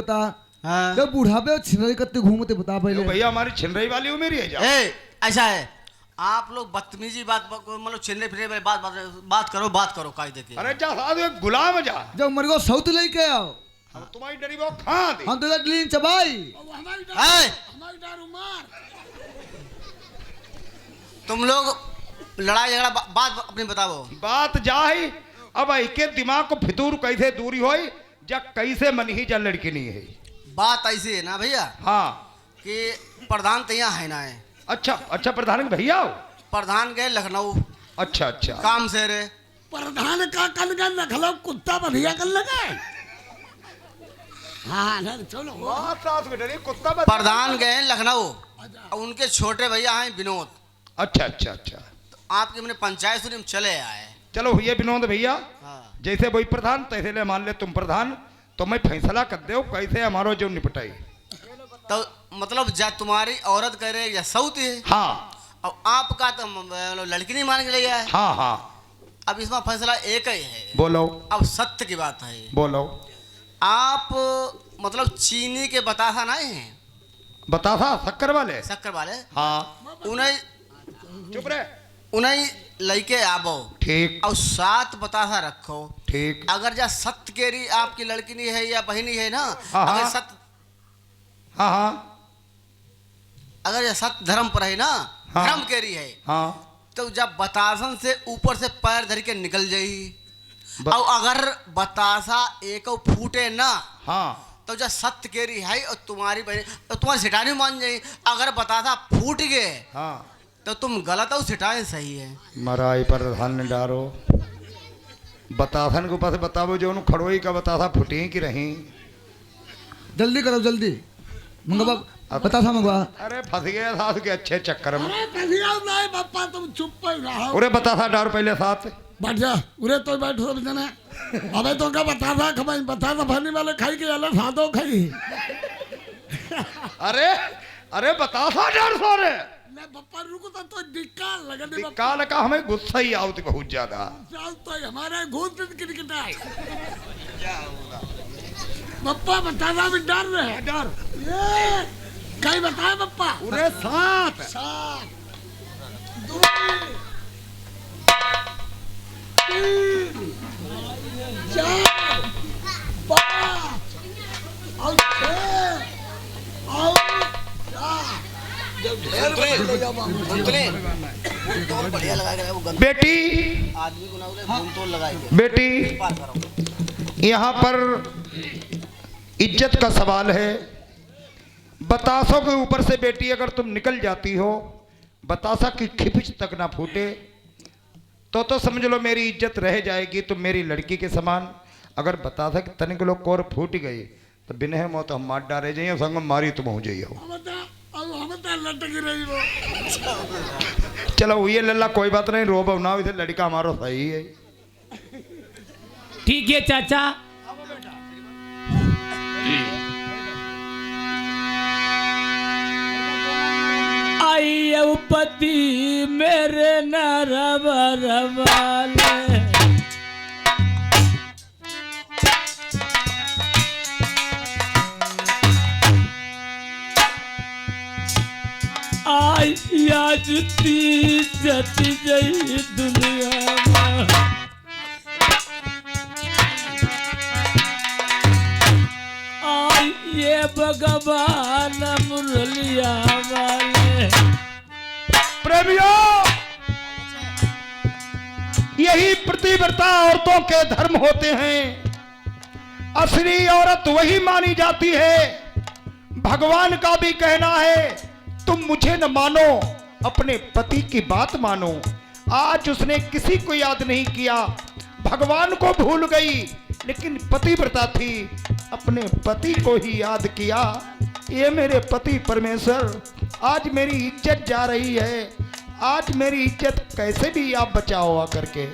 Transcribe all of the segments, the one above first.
बता। हाँ। तो बुढ़ापे और छिनरी कत्ते घूमते बता पहले। भैया हमारी छिनरई वाली उम्र ही है जा। ऐसा है, आप लोग बदतमीजी बात मतलब छिलने फिरने वाली बात करो कायदे की। अरे जा साधु एक गुलाम है जा। जब मर गो सौत लेके आओ। अब तुम्हारी डरी वो खां दे। हम तो डलीन चबाई। हमारी डार उमार। तुम लोग लड़ाई झगड़ा बात अपनी बताओ। बात जा ही अब के दिमाग को फितूर कैसे दूरी होई जा कैसे मन ही जा लड़की नहीं है। बात ऐसी है ना भैया। हाँ कि प्रधान तो यहाँ है ना है। अच्छा अच्छा प्रधान के भैया हो। प्रधान गए लखनऊ। अच्छा अच्छा काम से रे। प्रधान का कल का लखनऊ कुत्ता बढ़िया कर लगा। हाँ चलो कुत्ता प्रधान गए लखनऊ और उनके छोटे भैया हैं विनोद। अच्छा अच्छा अच्छा तो आपके मैंने पंचायत सुनी चले आए। चलो भैया विनोद भैया। हाँ। जैसे वही प्रधान तैसे ले मान ले तुम प्रधान तो मैं फैसला कर दे कैसे हमारो जो निपटाई। तो मतलब जा तुम्हारी औरत कह रहे या सऊत है। हाँ और आपका तो लड़की नहीं मान के ले आए। हाँ हाँ अब इसमें फैसला एक ही है। बोलो। अब सत्य की बात है। बोलो। आप मतलब चीनी के बतासा नहीं है। बतासा शक्कर वाले। शक्कर वाले। हाँ उन्हें चुप रहे। उन्हें लड़के आबो। ठीक। और 7 बतासा रखो। ठीक। अगर जा सत्य केरी आपकी लड़की नहीं है या बहनी है ना। हाँ, अगर हाँ। सत्य हाँ हाँ अगर ये सत्य धर्म पर है ना। हाँ। धर्म केरी है। हाँ तो जब बतासन से ऊपर से पैर धर के निकल जाई। और अगर बतासा एक फूटे ना। हाँ तो जब सत्य केरी है और तुम्हारी बहन तो तुम्हारी सिटानी मान जाई। अगर बतासा फूट गए हाँ तो तुम गलत हो सिटाए सही है। मराई प्रधान ने डारो बतासन के ऊपर से बताओ जो उन खड़ोई का बतासा फुटी की रही। जल्दी करो जल्दी मंगवा बतासा मंगवा। अरे फंस गया साथ के अच्छे चक्कर में। अरे कहिया नहीं पापा तुम चुप पर रहो। उरे बतासा डार पहले साथ बैठ जा उरे तो बैठ सब जने। अबे तो का बतासा खबाई बतासा भानी वाले खाई के अलग सादो खाई। अरे अरे बतासा डार सारे ले पप्पा रुको तो डिक्का लगा दे। काल का हमें गुस्सा ही आवती बहुत ज्यादा। चल तो हमारे घूस किटकिटा है। पप्पा बतासा भी डर रहे हैं। डर ये कहीं बताए पप्पा। उरे साथ 7 2 3 4 5 और 6 और 7 बढ़िया लगाएगा वो गंदा बेटी आदमी को ना बोले तो लगाएंगे। बेटी यहाँ पर इज्जत का सवाल है। बतासों के ऊपर से बेटी अगर तुम निकल जाती हो बतासा की खिपिच तक ना फूटे तो समझ लो मेरी इज्जत रह जाएगी। तुम मेरी लड़की के समान। अगर बतासा की तनिक लोग कोर फूट गई तो बिना मौत हम मार डाले जाइए संग मारी तुम हो जाइए। चलो ये लल्ला कोई बात नहीं रो बना इसे लड़का हमारा सही है। ठीक है चाचा। आई पति मेरे नरवर वाले आई आज जती गई दुनिया में। आई ये भगवान मुरलिया वाले। प्रेमियों यही प्रतिव्रता औरतों के धर्म होते हैं। असली औरत वही मानी जाती है। भगवान का भी कहना है तुम मुझे न मानो अपने पति की बात मानो। आज उसने किसी को याद नहीं किया भगवान को भूल गई लेकिन पतिव्रता थी अपने पति को ही याद किया। ये मेरे पति परमेश्वर आज मेरी इज्जत जा रही है। आज मेरी इज्जत कैसे भी आप बचाओ आकर के।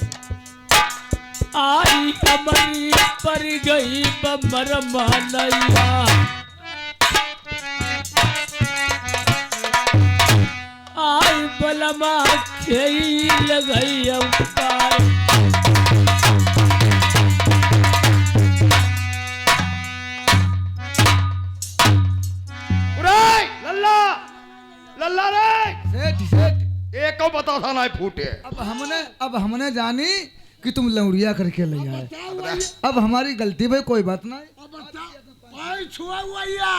आई अमरी पर गई बमर मानैया। आई बलमा खेई लगई अवतार। लल्ला रे सेठ सेठ एक को बतासा ना फूटे। अब हमने जानी कि तुम लौड़िया करके ले आए। अब हमारी गलती भाई, कोई बात नहीं। अब बता भाई छुआ हुआ या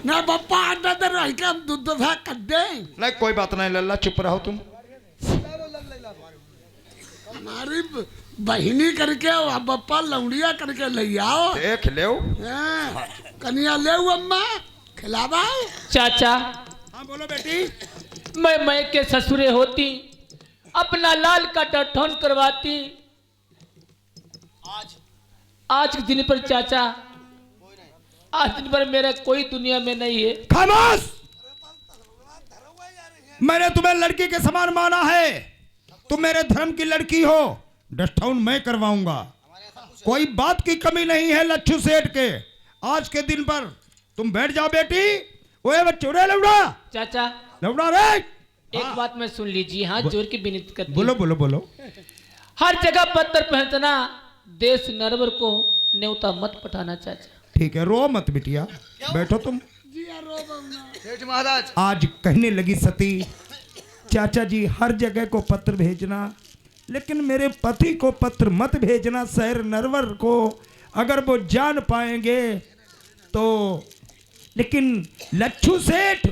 ना बप्पा अंडा दे रही के हम दूध था कर दे। नहीं कोई बात नहीं लल्ला, चुप रहो तुम। हमारी बहिनी करके अब बप्पा लौड़िया करके ले आओ। देख ले हाँ, कन्या ले अम्मा खिलावा। चाचा हाँ बोलो बेटी। मैं के ससुरे होती अपना लाल का डठौन करवाती। आज के दिन पर चाचा, आज दिन पर मेरा कोई दुनिया में नहीं है। खामोश। मैंने तुम्हें लड़की के समान माना है, तुम मेरे धर्म की लड़की हो। डस्टहाउन मैं करवाऊंगा, कोई बात की कमी नहीं है लच्छू सेठ के। आज के दिन पर तुम बैठ जाओ बेटी। ओए बच्चों रे लौड़ा, चाचा लौड़ा रे। एक बात में सुन लीजिए, हाथ जोड़ के विनती करती हूँ। बोलो बोलो बोलो। हर जगह पत्थर पहनना, देश नरवर को न्योता मत पठाना चाचा। ठीक है, रो मत बिटिया, बैठो तुम। सेठ महाराज, आज कहने लगी सती, चाचा जी हर जगह को पत्र भेजना, लेकिन मेरे पति को पत्र मत भेजना शहर नरवर को, अगर वो जान पाएंगे तो। लेकिन लच्छू सेठ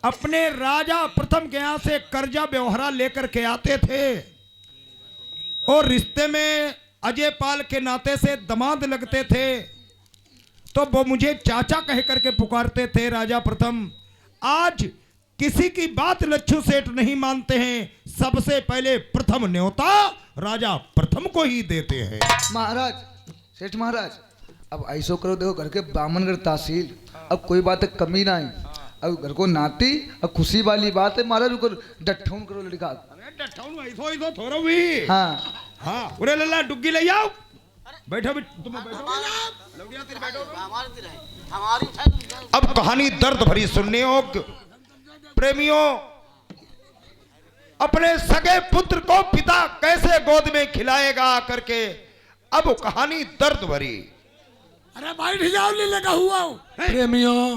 अपने राजा प्रथम के यहाँ से कर्जा व्यवहारा लेकर के आते थे और रिश्ते में अजय पाल के नाते से दामाद लगते थे, तो वो मुझे चाचा कह करके पुकारते थे राजा प्रथम। आज किसी की बात लच्छू सेठ नहीं मानते हैं, सबसे पहले प्रथम न्योता राजा प्रथम को ही देते हैं। महाराज, सेठ महाराज, अब ऐसो करो, देखो घर के बामनगढ़ तहसील, अब कोई बात कमी नहीं। अब घर को नाती, अब खुशी वाली बात है महाराज, डट्ठौन करो लड़का। थोड़ा भी हाँ हाँ, उरे लल्ला डुग्गी ले आओ। बैठो तुम बैठो। अब कहानी दर्द भरी सुनने होगी प्रेमियों। अपने सगे पुत्र को पिता कैसे गोद में खिलाएगा करके, अब कहानी दर्द भरी। अरे बैठ जाओ, ले लगा हुआ हूँ। प्रेमियों,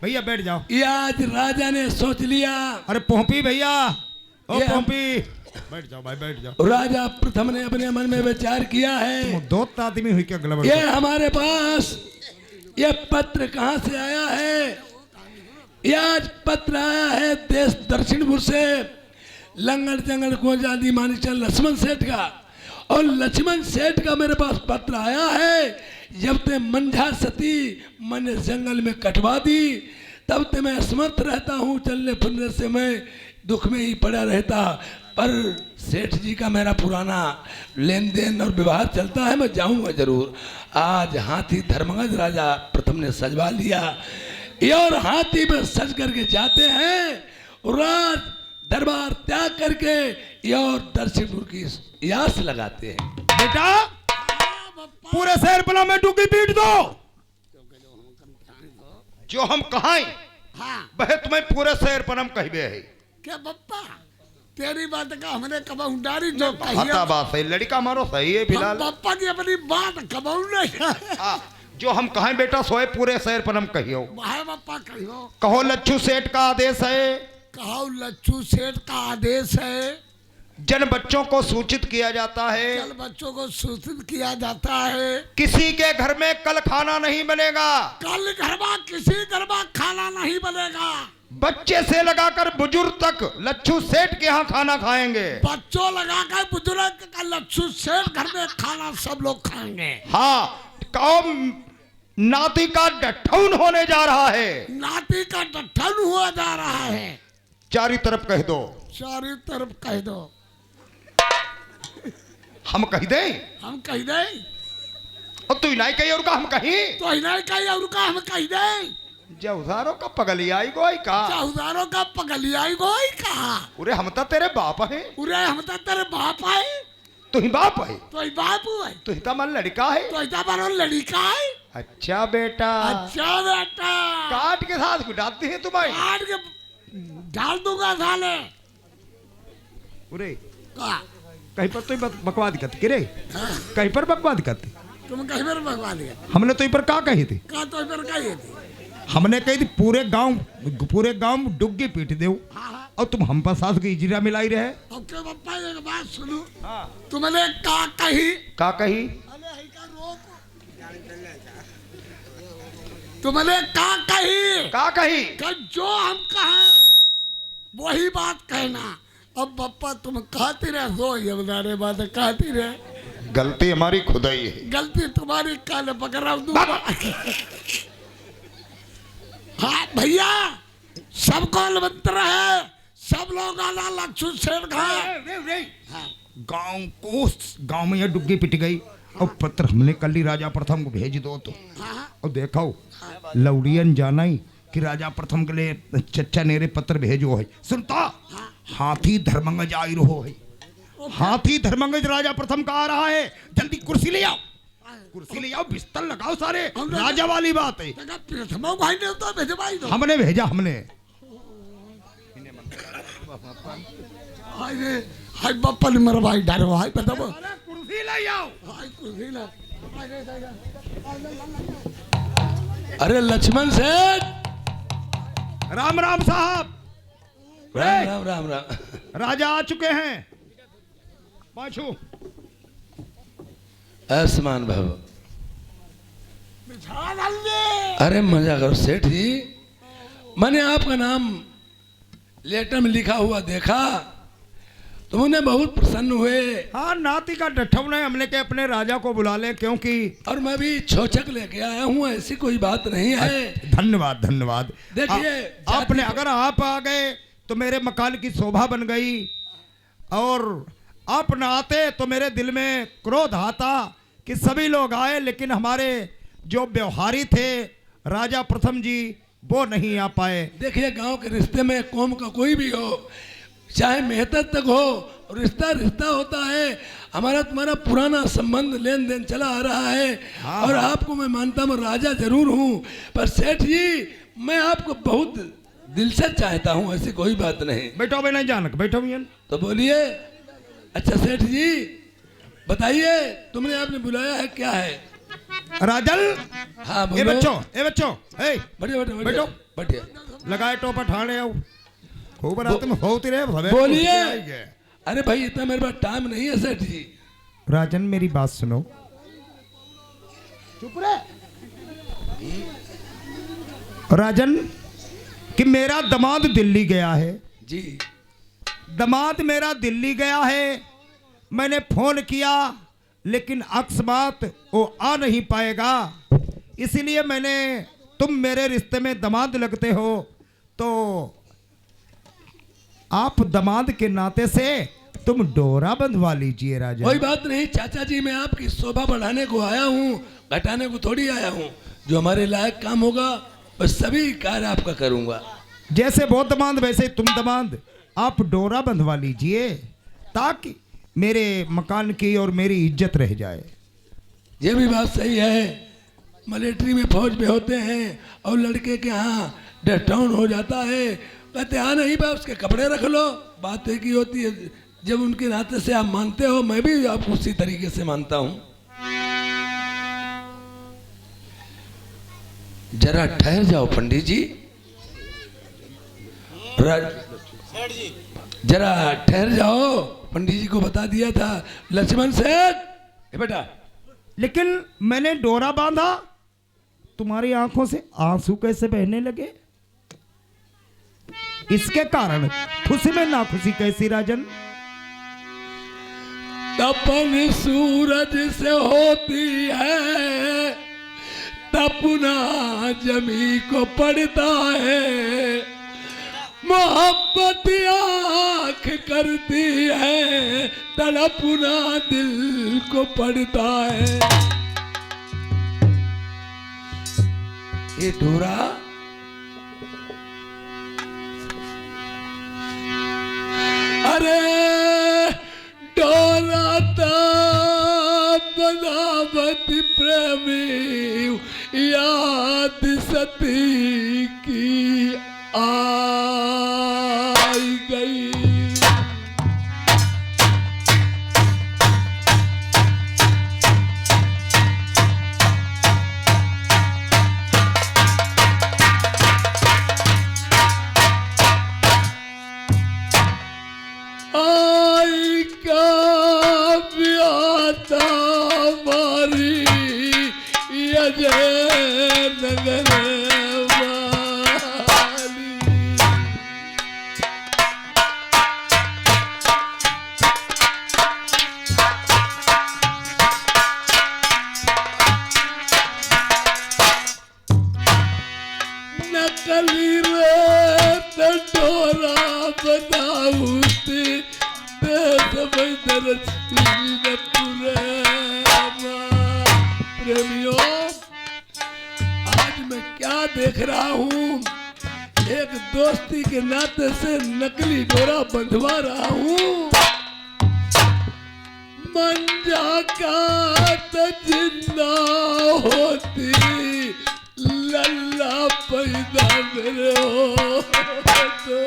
भैया बैठ जाओ। ये आज राजा ने सोच लिया। अरे पोंपी भैया, ओ ये हम- पोंपी बैठ जाओ भाई, बैठ जाओ। राजा प्रथम ने अपने मन में विचार किया है, तुम दो आदमी हुई क्या गलबड़? ये हमारे पास ये पत्र कहाँ से आया है? ये आज पत्र आया है देश दक्षिणपुर से, लंगड़ जंगड़ को जादी मानी चल लक्ष्मण सेठ का। और लक्ष्मण सेठ का मेरे पास पत्र आया है, जब ते मंझा सती मैंने जंगल में कटवा दी, तब ते मैं असमर्थ रहता हूँ, चलने फिरने से मैं दुख में ही पड़ा रहता। पर सेठ जी का मेरा पुराना लेन देन और विवाह चलता है, मैं जाऊंगा जरूर। आज हाथी धर्मगज राजा प्रथम ने सजवा लिया, ये और हाथी में सज करके जाते हैं, राज दरबार त्याग करके ये और दर्शनपुर की यास लगाते हैं। बेटा पूरे शहर पला में डुगी पीट दो, जो हम कहां हाँ वह तुम्हें पूरे शहर पर हम कहबे है। क्या बप्पा तेरी बात का हमने कबाऊ डारी जो कही हता बात है, लड़का मारो सही है हम फिलहाल। बप्पा की अपनी बात कबाऊ नहीं। हाँ, जो हम कहें बेटा सोए पूरे शहर पर हम कहियो। भाई बप्पा कहियो, कहो लच्छू सेठ का आदेश है, कहो लच्छू सेठ का आदेश है, जन बच्चों को सूचित किया जाता है, कल बच्चों को सूचित किया जाता है, किसी के घर में कल खाना नहीं बनेगा, कल घर में किसी घर में खाना नहीं बनेगा, बच्चे से लगाकर बुजुर्ग तक लच्छू सेठ के यहाँ खाना खाएंगे। बच्चों लगा कर बुजुर्ग का लच्छू सेठ घर में खाना सब लोग खाएंगे। हाँ, कहो नाती का डठौन होने जा रहा है, नाती का डठन हुआ जा रहा है, चारों तरफ कह दो। चारों तरफ कह दो, हम कह दें हम कह दें और तू नहीं कही और का हम कहीं, तो नहीं कही और का हम कह दें, जौसारों का पगली आई गोई का, चौधारों का पगलियाई गोई कहा, उरे हम तो तेरे बाप है, उरे हम तो तेरे बाप है, तू ही बाप है, तो ही बाप है, तू ही तो मन लड़का है। तो इतना बड़ा लड़का है। अच्छा बेटा, अच्छा बेटा, काट के साथ गुटाती है तुम्हें। काट के डाल दूंगा साले। उरे का कहीं पर तो बकवाद करती कि रे, कहीं पर बकवाद करती, तुम कहीं पर भगवा दिया, हमने तो पर का कही थी, का तो पर कही थी, हमने कही थी पूरे गांव में डुग्गी पीट दे और तुम हम पर सास की इजरा मिलाई रहे। ओके पप्पा एक बात सुनो। तुमने का कही का कही तुमने का कही कि जो हम कहें वही बात कहना। अब पप्पा तुम कहती रहे सो ये बता बात कहती रहे। गलती हमारी खुदाई है। गलती तुम्हारी काले पकड़ा दूंगा। हाँ भैया सबको मंत्र है, सब लोग आना लक्ष्मण शेर खाए। गांव में ये डुग्गी पिट गई और पत्र हमने कल ही राजा प्रथम को भेज दो तो और देखो लौड़ियन जाना ही कि राजा प्रथम के लिए चच्चा नेरे पत्र भेजो है। सुनता हाथी धर्मंगज आई रहो है। हाथी धर्मंगज राजा प्रथम का आ रहा है। जल्दी कुर्सी ले आओ, कुर्सी ले आओ, बिस्तर लगाओ सारे। राजा वाली बात है। भाई ने तो भेजवाई दो। हमने भेजा हमने। हाय बापा ने मेरा भाई डर भाई पता वो कुर्सी ले आओ। हाय कुर्सी ला। अरे लक्ष्मण सेठ, राम राम साहब। राम राम राम राम। राजा आ चुके हैं। पाछू आसमान भव। अरे मजा करो सेठ जी, मैंने आपका नाम लेटर में लिखा हुआ देखा तो उन्हें बहुत प्रसन्न हुए। हाँ नाती का डठौना है, हमने के अपने राजा को बुला ले क्योंकि और मैं भी छोचक लेके आया हूँ, ऐसी कोई बात नहीं है। धन्यवाद धन्यवाद। देखिए आपने अगर आप आ गए तो मेरे मकान की शोभा बन गई और आप न आते तो मेरे दिल में क्रोध आता कि सभी लोग आए लेकिन हमारे जो व्यवहारी थे राजा प्रथम जी वो नहीं आ पाए। देखिए गांव के रिश्ते में कौम का कोई भी हो, चाहे मेहतर तक हो, रिश्ता रिश्ता होता है। हमारा तुम्हारा पुराना संबंध लेन देन चला आ रहा है। हाँ, और हाँ। आपको मैं मानता हूँ राजा जरूर हूँ, पर सेठ जी मैं आपको बहुत दिल से चाहता हूँ, ऐसी कोई बात नहीं। बैठो भाई नहीं जानक बैठो भैया। तो बोलिए। अच्छा सेठ जी बताइए, तुमने आपने बुलाया है क्या है? राजल हाँ ए बोलो। बच्चों ए बैठिए बैठो। बैठिए। लगाए टोपा ठाणे आओ खूब रात में होती रहे। बोलिए। अरे भाई इतना मेरे पास टाइम नहीं है सेठ जी। राजन मेरी बात सुनो। चुप रहे। राजन कि मेरा दामाद दिल्ली गया है जी। दामाद मेरा दिल्ली गया है। मैंने फोन किया लेकिन अकस्मात वो आ नहीं पाएगा, इसीलिए मैंने तुम मेरे रिश्ते में दामाद लगते हो तो आप दामाद के नाते से तुम डोरा बंधवा लीजिए। राजा कोई बात नहीं चाचा जी, मैं आपकी शोभा बढ़ाने को आया हूँ, घटाने को थोड़ी आया हूँ। जो हमारे लायक काम होगा बस सभी कार्य आपका करूँगा। जैसे वो दामाद वैसे तुम दामाद, आप डोरा बंधवा लीजिए ताकि मेरे मकान की और मेरी इज्जत रह जाए। ये भी बात सही है। मिलिट्री में फौज में होते हैं और लड़के के यहाँ डेथ डाउन हो जाता है, कहते हाँ नहीं बा उसके कपड़े रख लो। बात एक ही होती है, जब उनके नाते से आप मानते हो मैं भी आपको उसी तरीके से मानता हूँ। जरा ठहर जाओ पंडित जी, जरा ठहर जाओ। पंडित जी को बता दिया था लक्ष्मण सेठ बेटा। लेकिन मैंने डोरा बांधा, तुम्हारी आंखों से आंसू कैसे बहने लगे? इसके कारण खुशी में नाखुशी कैसी राजन? तपन सूरज से होती है, तपना जमी को पड़ता है। मोहब्बत आँख करती है, तड़पना दिल को पड़ता है। ये डोरा अरे डोरा बनावत प्रेमी याद सती की आई गई। नगर वाली। नकली रेत डोरा बनाऊती प्रेमियों, आज मैं क्या देख रहा हूँ, एक दोस्ती के नाते से नकली डोरा बंधवा रहा हूँ। मंजा का तो जिंदा होती लल्ला पैदा मेरे हो तो।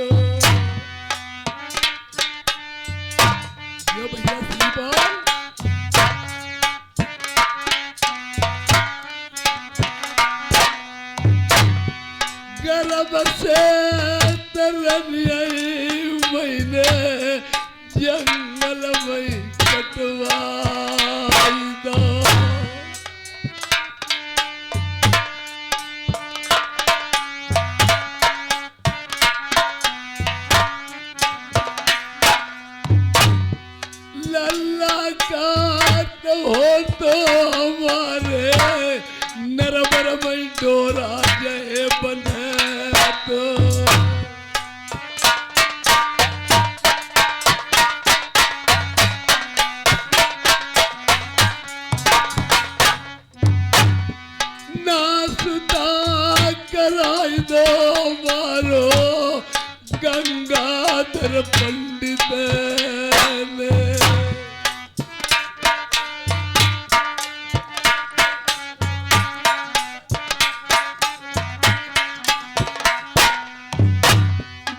यो भैया श्रीपाल, गर्भ से तरन मैंने जंगल में कटवाई दो। लल्ला का हो तो हमारे नरबर में डोरा जय बने तो। नासुदा कराई दो मारो गंगाधर पंडित ने।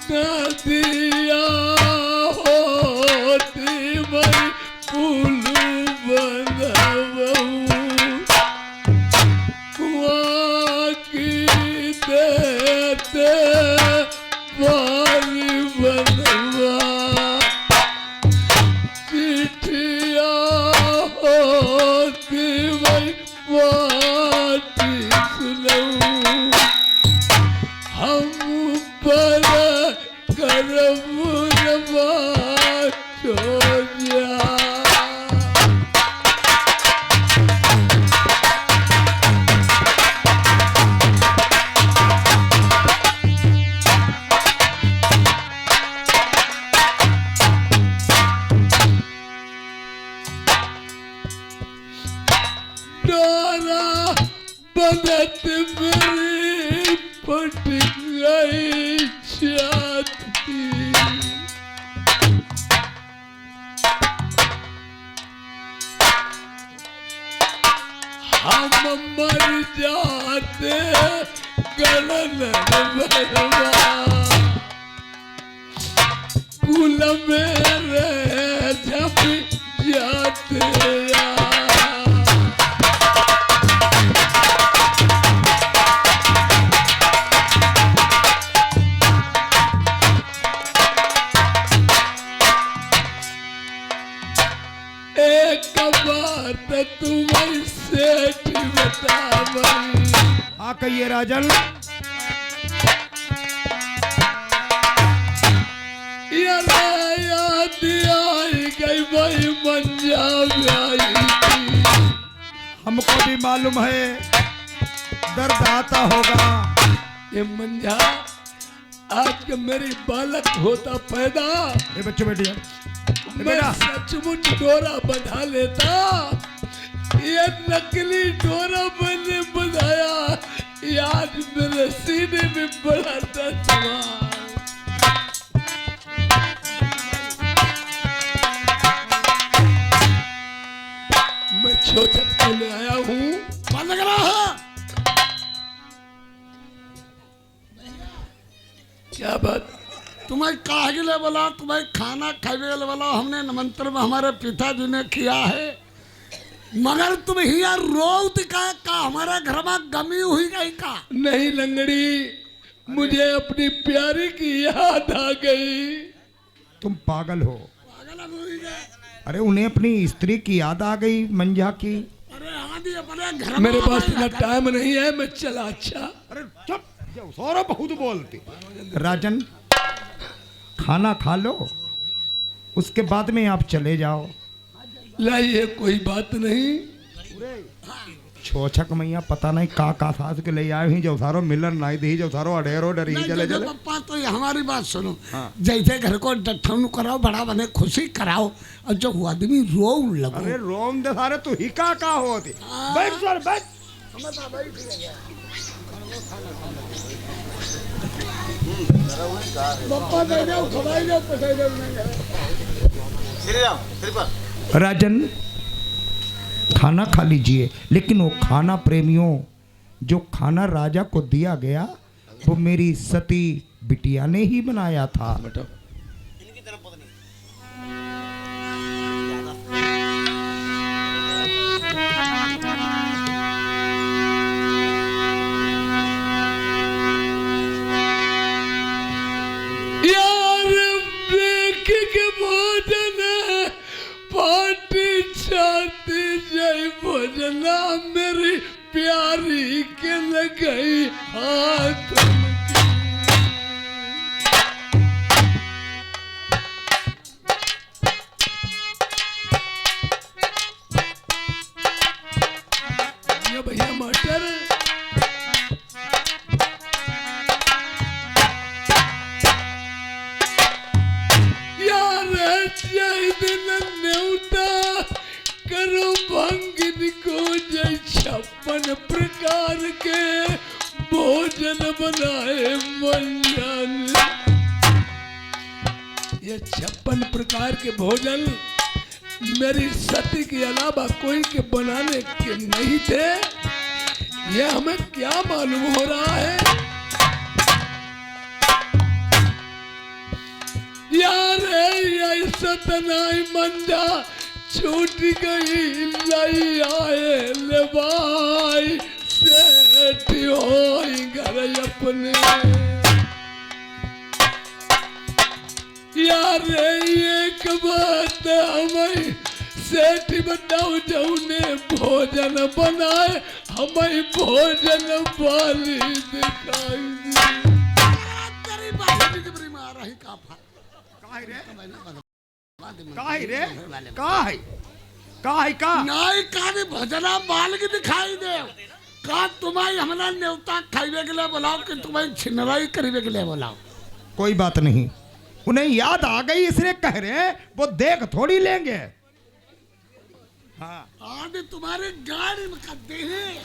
नदिया होती मैं पुल बनाऊं, कुआं की देते पानी बनवा। चिट्ठिया होती मैं पाती सुनाऊं, हम पर करम रमा छोड़िया। डोरा बंधत मेरी फट गई छाती। हम मर जाते गलन भरवा, कुल मेरे झप जाते यार। एक बात तुम्हें सेठ बता भाई। हाँ कहिए राजन। याद आई गई भाई मंजा ब्याई थी। हमको भी मालूम है दर्द आता होगा। ये मंजा आज के मेरी बालक होता पैदा, ये बच्चे बैठिए। मैं सचमुच डोरा बंधा लेता। ये नकली डोरा मैंने बंधाया, ये आज मेरे सीने में बड़ा दर्द हुआ। मैं छोचत के ले आया हूँ। बंद करा है। क्या बात? तुम्हें काहे ले बोला, तुम्हें खाना खावे ले बोला, हमने निमंत्रण में हमारे पिताजी ने किया है, मगर तुम हिया रोत का हमारे घर में गमी हुई गई का? नहीं लंगड़ी, मुझे अपनी प्यारी की याद आ गई। तुम पागल हो। पागल हो गए। अरे उन्हें अपनी स्त्री की याद आ गई मंजा की। अरे अरे आदि अपने घर मेरे में पास हमारी इतना हक- टाइम नहीं है, मैं चला। अच्छा अरे चुप जाओ, सारा बहुत बोलती। राजन खाना खा लो, उसके बाद में आप चले जाओ। लाइए, कोई बात नहीं। छोछक मैया पता नहीं का सास के ले आए ही, जो सारो मिलन नहीं दी, जो सारो अडेरो डरी नहीं, चले देखो चले। पप्पा तो ये हमारी बात सुनो। हाँ। जैसे घर को डठन कराओ, बड़ा बने खुशी कराओ, और जो आदमी रो लगो। अरे रोम दे सारे तू ही का होती। बैठ सर बैठ। पप्पा दे जाओ, खवाई जाओ, पसाई जाओ। श्री राम श्रीपद। राजन खाना खा लीजिए, लेकिन वो खाना प्रेमियों, जो खाना राजा को दिया गया वो मेरी सती बिटिया ने ही बनाया था। इनकी तरफ पता नहीं। यार देख के भोजन पाटी छाती जय भोजना मेरी प्यारी के लगई हाथ। ये भैया मास्टर न्योता करो भंगिन को जय 56 प्रकार के भोजन बनाए मंजन। ये 56 प्रकार के भोजन मेरी सती के अलावा कोई के बनाने के नहीं थे। ये हमें क्या मालूम हो रहा है? यार सतनाई मंजा छूट गई लई आए ले भाई सेठ हो घर अपने। यार एक बात हमें सेठ बताओ, जौने भोजन बनाए हमें भोजन वाली दिखाई दी। तेरी बात की बड़ी मार रही का फा। नहीं कानी भजना बाल की दिखाई दे का तुम्हारी हमारा न्योता खाइबे के लिए बुलाओ कि तुम्हारी छिनराई करीबे के लिए बुलाओ। कोई बात नहीं, उन्हें याद आ गई इसलिए कह रहे हैं, वो देख थोड़ी लेंगे। हाँ। आदि तुम्हारी गाड़ी में करते हैं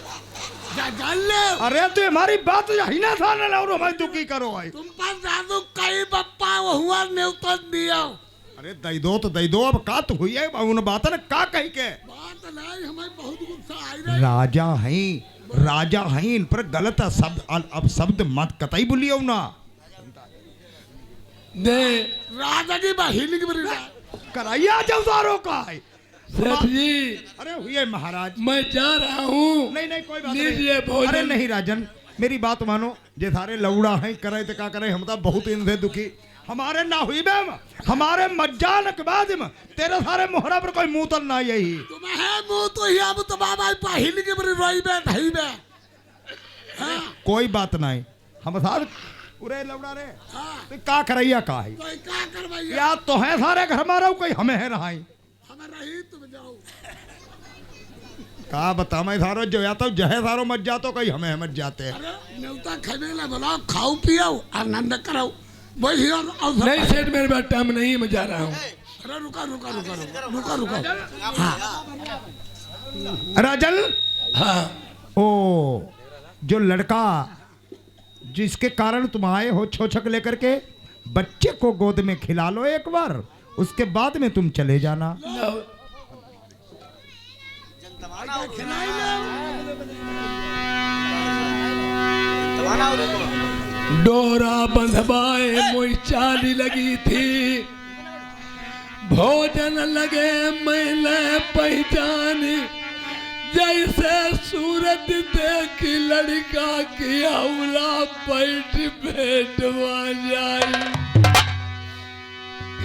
जा जान ले। अरे तू हमारी बात ही ना था ना लो भाई, तू की करो भाई। तुम पास जादू कई बप्पा वो हुआ न्योता दिया। अरे दई दो तो दई दो, अब का तो हुई है उन बात ने का कही के। बात नहीं, हमें बहुत गुस्सा आई रही। राजा हैं इन पर गलत शब्द अब शब्द मत कतई बोलियो ना। दे राजा की बहिनी की बड़ी कराइया जौसारों का है। सेठ जी अरे हुए महाराज, मैं जा रहा हूँ। नहीं कोई बात लीजिए नहीं। भोजन। अरे नहीं राजन, मेरी बात मानो, जे सारे लौड़ा हैं करे तो क्या करे, हम तो बहुत इनसे दुखी। हमारे ना हुई बेम, हमारे मज्जान के बाद में तेरे सारे मोहरा पर कोई मुंह तल ना यही। तुम्हें मुंह तो ही अब तो बाबा बहिनी की बड़ी रोई बे ढई बे। कोई बात नहीं, हम साथ पूरे लौड़ा रे। हाँ। तो का करैया का है कोई क्या करवाइए? या तो है सारे घर मारा कोई हमें है रहा हमें रही तुम जाओ। का बता मैं सारो जो या तो जहे सारो मत जातो कहीं हमें मत जाते हैं। अरे न्योता खाने ला बुलाओ, खाओ पियो आनंद करो, वही और अवसर नहीं पाओ। सेठ, मेरे पास टाइम नहीं, मैं जा रहा हूँ। अरे रुका। हाँ राजन, हाँ ओ जो लड़का जिसके कारण तुम आए हो छोछक लेकर के, बच्चे को गोद में खिला लो एक बार, उसके बाद में तुम चले जाना। डोरा बंधवाए मोई चाली लगी थी, भोजन लगे मैंने पहचानी, जैसे सूरत देखी लड़का की हौला पैठ भेटवा जाए।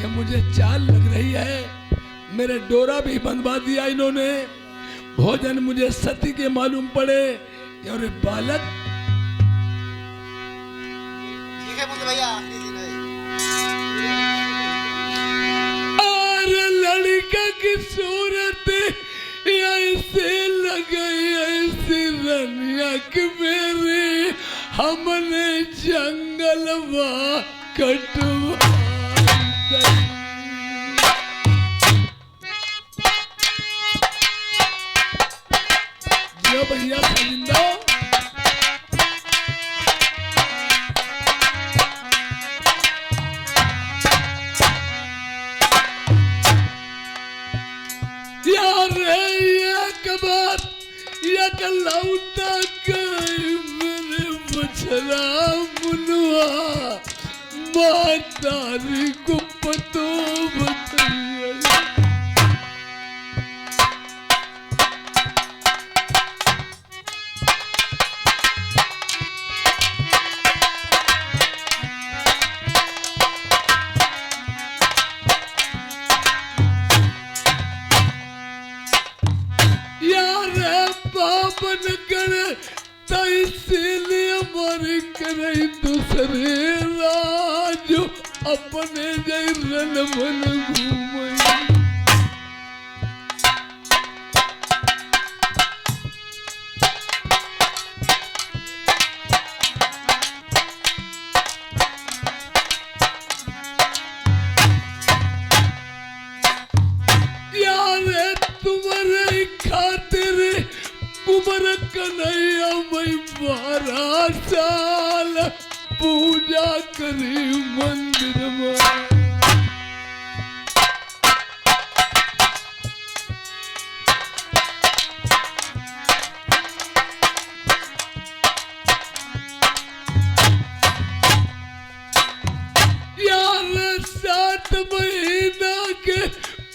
ये मुझे चाल लग रही है। मेरे डोरा भी बंधवा दिया इन्होंने, भोजन मुझे सती के मालूम पड़े और ये बालक ठीक है मुझे भैया अरे लड़का की सूरत ऐसे लगी ऐसी रनिया के मेरे हमने जंगलवा कटवा जो भैया खरीदो यार एक बात एक लौटा गई मेरे बछड़ा मुनुआ मातारी को पतो बताइए पापन करे तैसीलिए मरी करे दूसरे राज अपने जय रन मन घूमे यार तुम्हारे खातिर कुमार कन्हैया मैं 12 साल पूजा करी मंदिर में यार 7 महीना के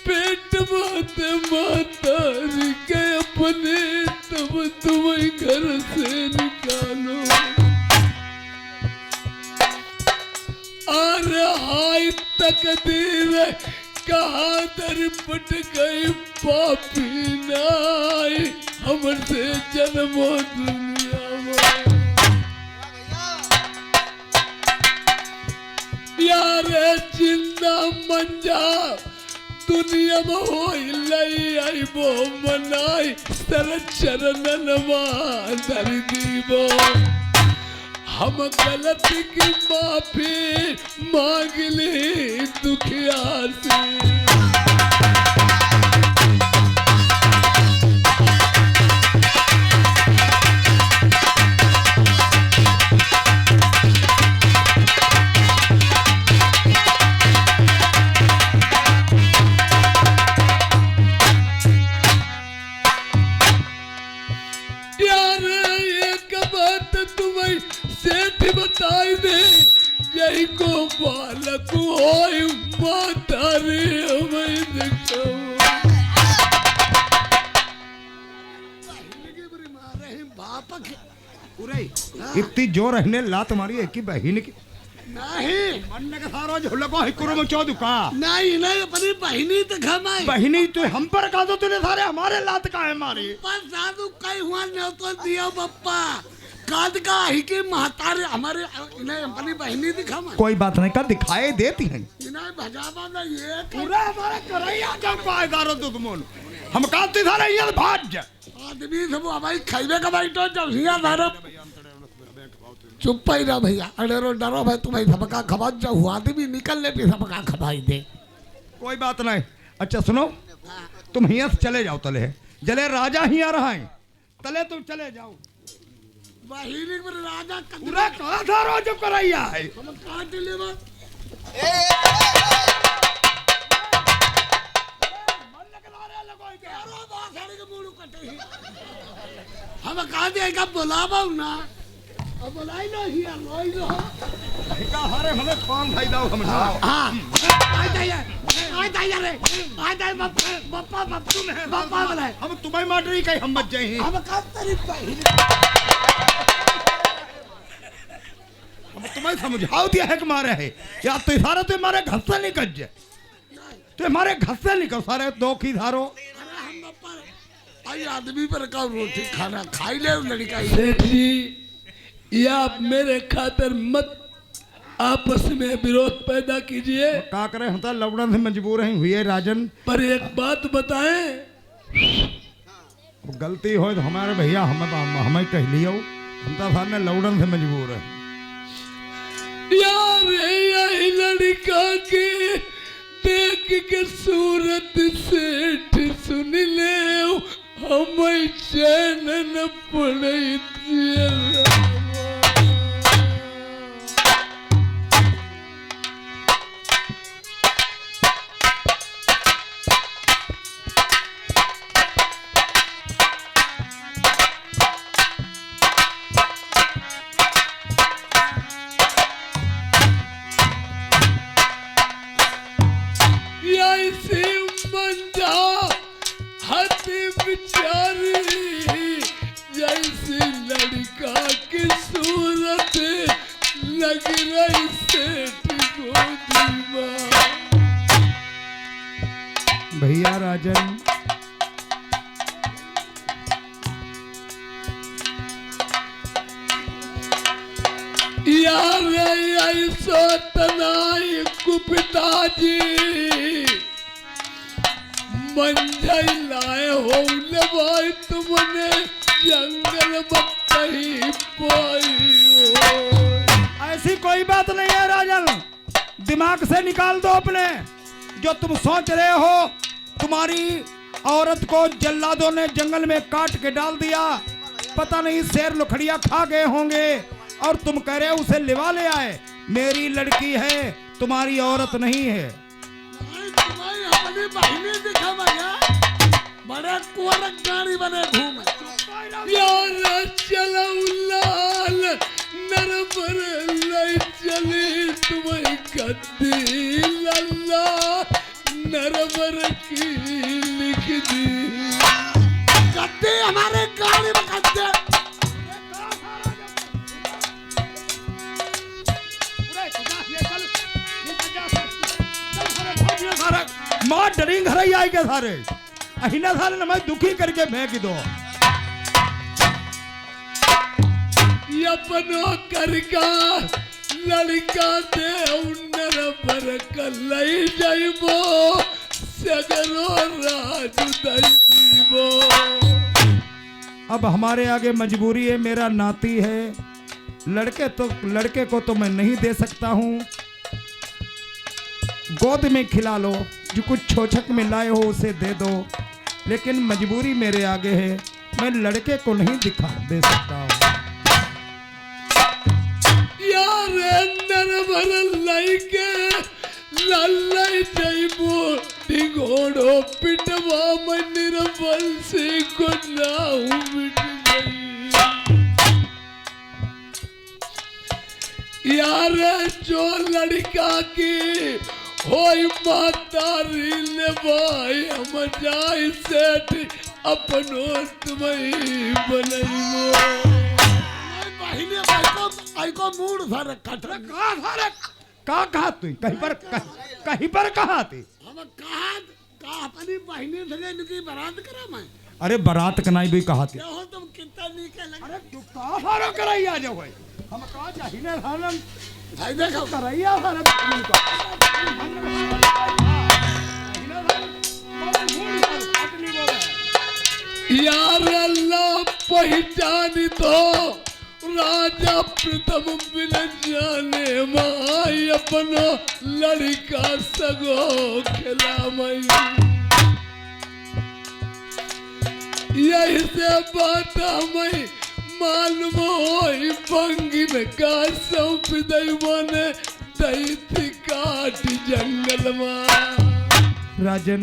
पेट माते मातारी के अपने तब तुम्हें घर से निकालो अरे हाय तकदीर कहाँ दरपट गई पापी नाई हमसे जन्मो दुनिया में यार जिंदा मंजा दुनिया में हो लई आई वो मनाई सर चरणनवा धर दीबो हम गलती की माफी मांग ली दुखिया से बताई दे यही को बालक होई माता रे हमें देखो बाप के इतनी जोर रहने लात मारी है कि बहन की नहीं मरने का सारा झोला को हिकुरो में चौदह का नहीं नहीं अपनी बहनी तो घमाई बहनी तो हम पर का दो तूने सारे हमारे लात का है मारी पर साधु कई हुआ न तो दिया बप्पा काद का ही के महतारे हमारे इन्हें अपनी बहनी दिखामा कोई बात नहीं कर दिखाई देती हैं इन्हें भजावा ना ये पूरा हमारे करैया जब पाएदारो दुश्मन हम काती सारे ये भाग जा आदमी सब हमारी खाइबे का भाई तो जब हिया धारो चुप ही रहो भैया अरे रो डरो भाई तुम्हें सबका खबा जो हुआ आदमी निकलने भी सबका खबाई दे कोई बात नहीं अच्छा सुनो तुम हिया से चले जाओ तले जले राजा हिया रहा है तले तुम चले जाओ बहिनी पर राजा पूरा कहाँ था रोज जब करैया है हम कहाँ दिले बा हम कहाँ दे का बुलावा ना अब बुलाई लो ही लोई लो हमारे हमें कौन भाई दाओ हम हाँ आ जाइए रे आ जाइए बप्पा बप्पा बुलाए हम तुम्हें मार रही कहीं हम बच जाए हम कहाँ तेरी बहिनी हम तुम्हें समझाओ दिया है कि मारे है या तो सारा तो हमारे घर से निकल जाए तो हमारे घर से निकल सारे दो की धारो भाई आदमी पर का रोटी खाना खाई ले लड़का ही। सेठ जी, ये आप मेरे खातिर मत आपस में विरोध पैदा कीजिए। का करे, हम तो लौड़न से मजबूर हैं हुए राजन। पर एक बात बताएं, गलती हो तो हमारे भैया हमें कह लियो, हम तो सामने लौड़न से मजबूर है। यार यही लड़का के देख के सूरत सेठ सुन ले, हमें चैन न पड़े। ऐसे मंजा हद बिचारी, जैसे लड़का की सूरत लग रही सेठ को दीवार। भैया राजन, यार ऐसो तनाई कुपिताजी मंझई लाए हो ले भाई, तुमने जंगल में कहीं पाई हो। ऐसी कोई बात नहीं है राजन, दिमाग से निकाल दो अपने जो तुम सोच रहे हो। तुम्हारी औरत को जल्लादों ने जंगल में काट के डाल दिया, पता नहीं शेर लुखड़िया खा गए होंगे, और तुम कह रहे हो उसे लिवा ले आए। मेरी लड़की है, तुम्हारी औरत नहीं है। तुम्हारी अपनी बहनी दिखा भैया, बड़े कुंवर गाड़ी बने घूमे। यार चलो लाल नरबर ले चली तुम्हें गद्दी लल्ला नरबर की लिख दी। गद्दी हमारे गाड़ी में गद्दे। मां डरी घर ही आई के सारे अहिना सारे न मैं दुखी करके फेंक दो। अपनो करका लड़का दे उन्नर पर कलई जाइबो, सगरो राज दईबो। अब हमारे आगे मजबूरी है, मेरा नाती है, लड़के को तो मैं नहीं दे सकता हूँ। गोद में खिला लो, जो कुछ छोछक में लाए हो उसे दे दो, लेकिन मजबूरी मेरे आगे है, मैं लड़के को नहीं दे सकता हूँ। यार नरबर लइके लल्लाई जाइबो, ढिगोड़ो पिटवा में निर्बल से को नाऊ मिट गई। यार जो लड़का की होई मातारी ले भाई, हम जाई सेठ अपनो तुम्हें बनइबो। बहनी आई को मूड भर कट कहा तू कहीं पर कहा थी? हम कहा अपनी बहनी से इनकी बारात करा मैं। अरे बारात कनाई भी कहा थी। हो तुम कितना नीचे लगे। अरे तू कहा फारो कराई आ जाओ भाई, हम कहा चाहिए हालन भाई देखो कराइया फारो यार अल्लाह पहचानी तो राजा प्रथम बिन जाने माई, अपनो लड़का सगो खिला मई। यही से बात हमें मालूम होई, बंगिन का सौंप दैवाने दैती काट जंगल में। राजन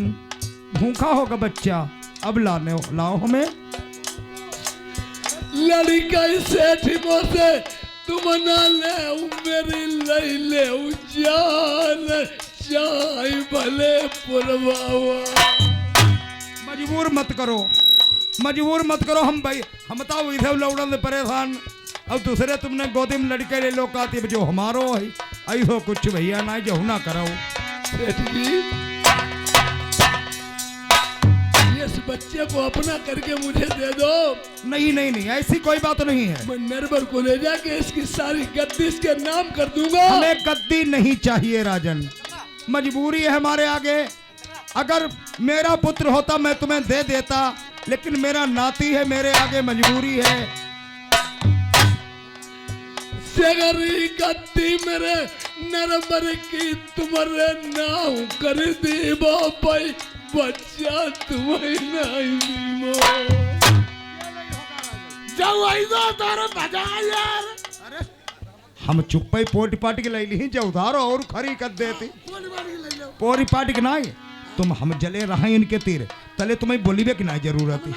भूखा होगा बच्चा, अब लाओ हमें। लड़का सेठ से तुम ना ले मेरी लई ले जान, चाय भले पुरवावा। मजबूर मत करो हम भाई, हम तो इधर लौड़न से परेशान। अब दूसरे तुमने गोदी में लड़के ले लो काती जो हमारो है, ऐसो कुछ भैया ना जो ना करो। सेठ जी ये इस बच्चे को अपना करके मुझे दे दो। नहीं नहीं नहीं, ऐसी कोई बात नहीं है। मैं नरबर को ले जाके इसकी सारी गद्दी इसके नाम कर दूंगा। हमें गद्दी नहीं चाहिए राजन, मजबूरी है हमारे आगे। अगर मेरा पुत्र होता मैं तुम्हें दे देता, लेकिन मेरा नाती है, मेरे आगे मजबूरी है। सगरी गद्दी मेरे नरबर की तुम्हारे नाम कर दी बापाई, बच्चा तुम्हें नहीं मो। जाओ आई दो तारे बजा यार। हम चुप्पे पोटी पाटी के ली जो उधारो और खरी कर देती। पोरी पाटी के नहीं, तुम हम जले रहे इनके तीर तले, तुम्हें बोलीबे की नहीं जरूरत है।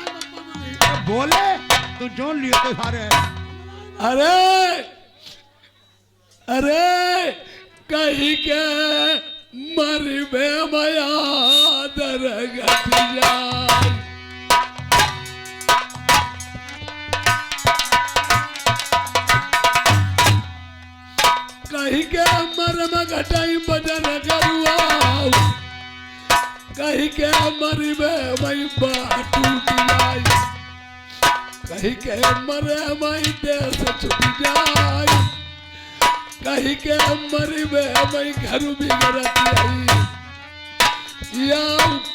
बोले तू जो लियो तो सारे। अरे अरे कहीं के मरी बे मया दरगत जाए। कहीं के मर में घटाई बजन करुआ, कहीं के मरी में मई टूट जाए, कहीं के मरे मई देश छूट जाए, कहीं के मरी में मई घर बिगड़त आई, या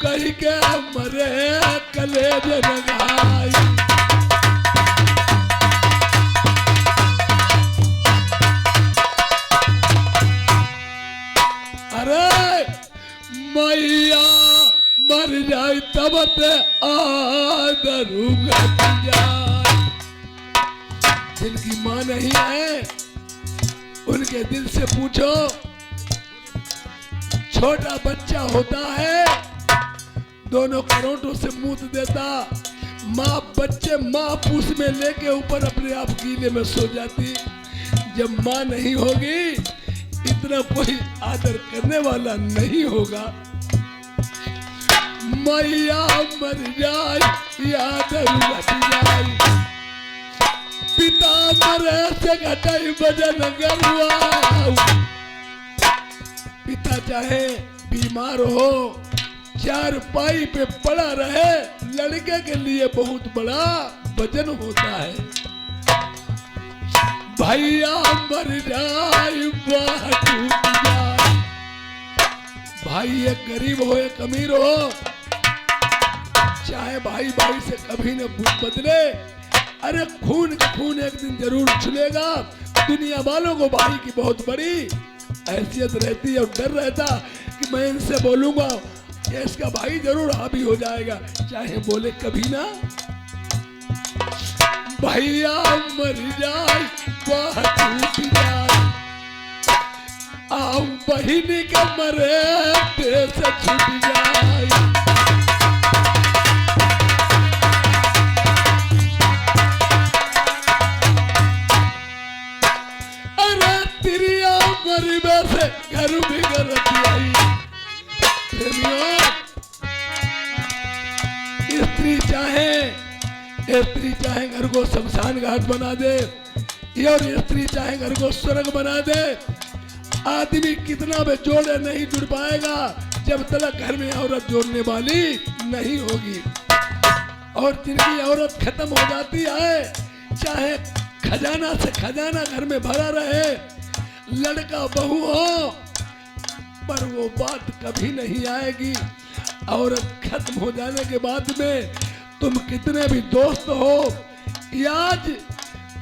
कहीं के मरे कलेज लगाई। अरे मैया मर जाए तब ते आदरू घट जाए। जिनकी मां नहीं है उनके दिल से पूछो। छोटा बच्चा होता है, दोनों करोटों से मूत देता, माँ बच्चे माँ पूछ में लेके ऊपर अपने आप गीले में सो जाती। जब माँ नहीं होगी इतना कोई आदर करने वाला नहीं होगा। मैया मर जाए याद घट जाए, पिता मरे से घटाई बजन गरुआ। पिता चाहे बीमार हो, चार पाई पे पड़ा रहे, लड़के के लिए बहुत बड़ा वजन होता है। भैया मर जाए बाह टूट जाए। भाई एक गरीब हो एक अमीर हो, चाहे भाई भाई से कभी न बदले, अरे खून का खून एक दिन जरूर छुलेगा। दुनिया वालों को भाई की बहुत बड़ी हैसियत रहती है और डर रहता कि मैं इनसे बोलूंगा ये इसका भाई जरूर हावी हो जाएगा, चाहे बोले कभी ना। भैया मर जाए बाह टूट जाए, आओ बहिनी के मरे देश छूट जाए। से घर बिगड़ आई। स्त्री चाहे घर को शमशान घाट बना दे, और स्त्री चाहे घर को स्वर्ग बना दे, आदमी कितना भी जोड़े नहीं जुड़ पाएगा जब तक घर में औरत जोड़ने वाली नहीं होगी। और जिनकी औरत खत्म हो जाती है, चाहे खजाना से खजाना घर में भरा रहे, लड़का बहू हो, पर वो बात कभी नहीं आएगी। औरत खत्म हो जाने के बाद में तुम कितने भी दोस्त हो, आज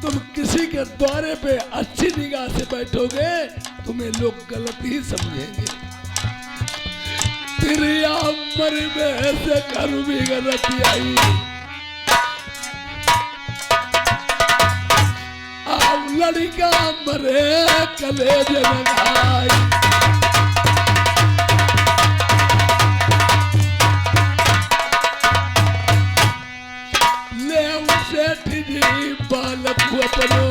तुम किसी के द्वारे पे अच्छी निगाह से बैठोगे, तुम्हें लोग गलत ही समझेंगे। प्रिया मर में से घर भी गलत आई, लड़का मरे कलेज लगाई। ले सेठ जी बालक अपनो,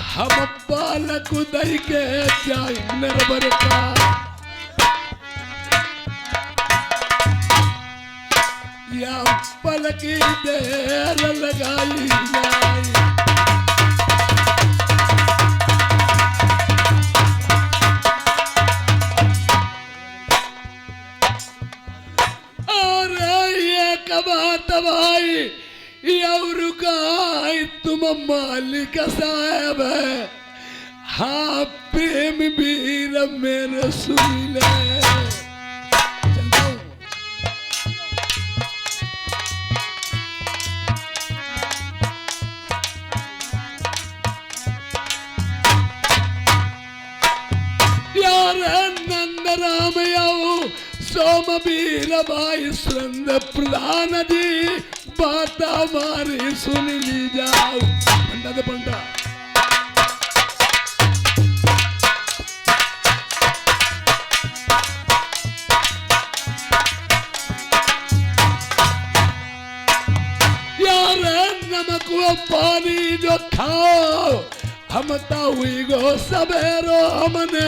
हम बालक दही के जाए नरबर का, या पलकी देर लगाई जाए। बात भाई और का तुम मालिक साहब है। हाँ प्रेम वीर मेरे सुन ले। चलता हूँ। यार नंद राम याओ सोमवीर भाई सुरंद प्रधान जी बात हमारी सुन ली जाओ। पंडा दे पंडा। यार नमक वो पानी जो खाओ हम हुई गो सवेरो हमने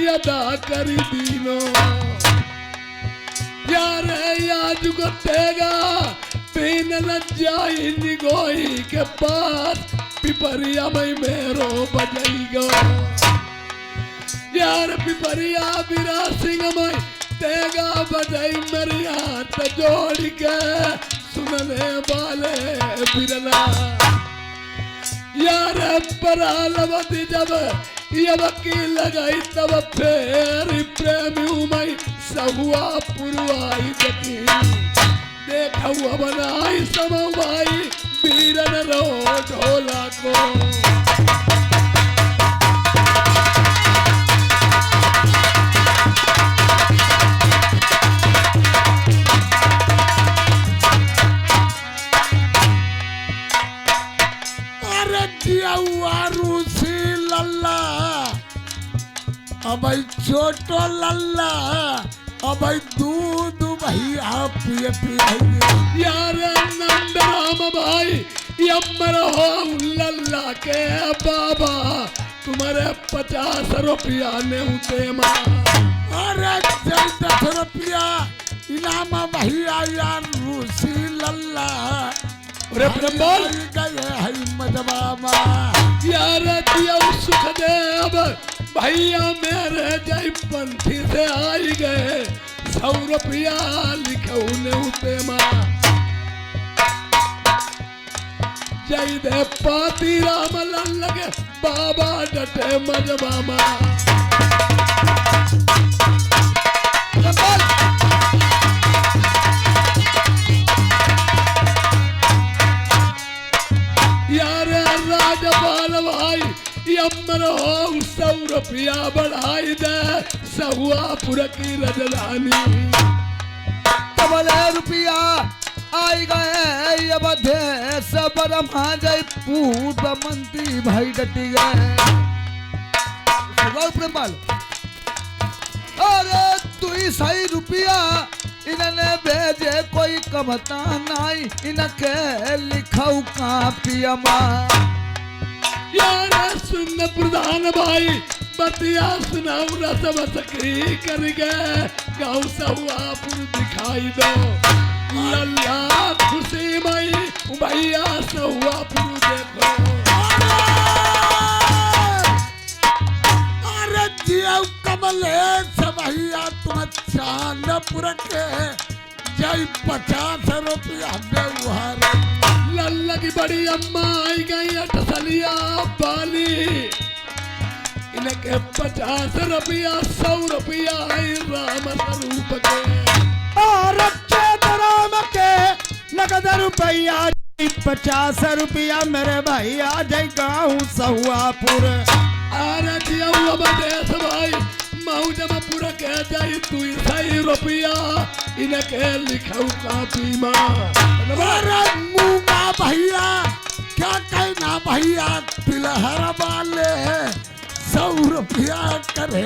यदा करी दीनो। यार याद को तेगा पीन न जाई निगोई के पास पिपरिया में मेरो बजाईगो। यार पिपरिया बिरा सिंह में तेगा बजाई मेरी हाथ जोड़ के सुनने वाले बिरला। यार परालवती जब ये वकील लगाई तब फिर प्रेमी मई सहुआ पुरवाई जती देखा हुआ बनाई समवाई बीरन रो ढोला को। अब छोटो लल्ला अब दूध भैया पिए पिए। यार नंद राम भाई यमर हो लल्ला के बाबा तुम्हारे 50 रुपया ने उते माँ। अरे 10 रुपया इनाम भैया यार रूसी लल्ला। अरे ब्रह्मल गए है मजबामा। यार दिया सुख दे अब भैया मेरे जय पंथी से आई गए 100 रुपया लिखे उते माँ। जय दे पाती राम लगे बाबा डटे मजबामा। यार राजपाल भाई यमर हो 100 रुपया बढ़ाई दे सहुआपुर की रजधानी। डबल रुपया आई गए अब देश बरमा जय पूर्व मंत्री भाई डटी गए। प्रेमपाल अरे तू ही सही रुपया इन्हें भेजे कोई कमता नहीं इनके लिखाऊ कापिया माँ। यार सुन प्रधान भाई बतिया सुनाऊ रस बसकी कर गए गाँव सहुआपुर दिखाई दो। लल्ला खुशी मई भैया सहुआपुर देखो। अरे जिया कमलेश भैया तुम चांदपुर के जय 50 रुपया व्यवहार। लल्ला की बड़ी अम्मा आई गई अटसलिया बाली इनके 50 रुपया 100 रुपया आई राम स्वरूप के। और राम के नगद रुपया 50 रुपया मेरे भैया जय गाँव सहुआपुर। अरे जिया देश भाई मऊ जमापुर के जाई तू 100 रुपया इनके लिखाऊ कापी माँ। अरे मुंगा भैया क्या कहना भैया तिलहर वाले 100 रुपया करे।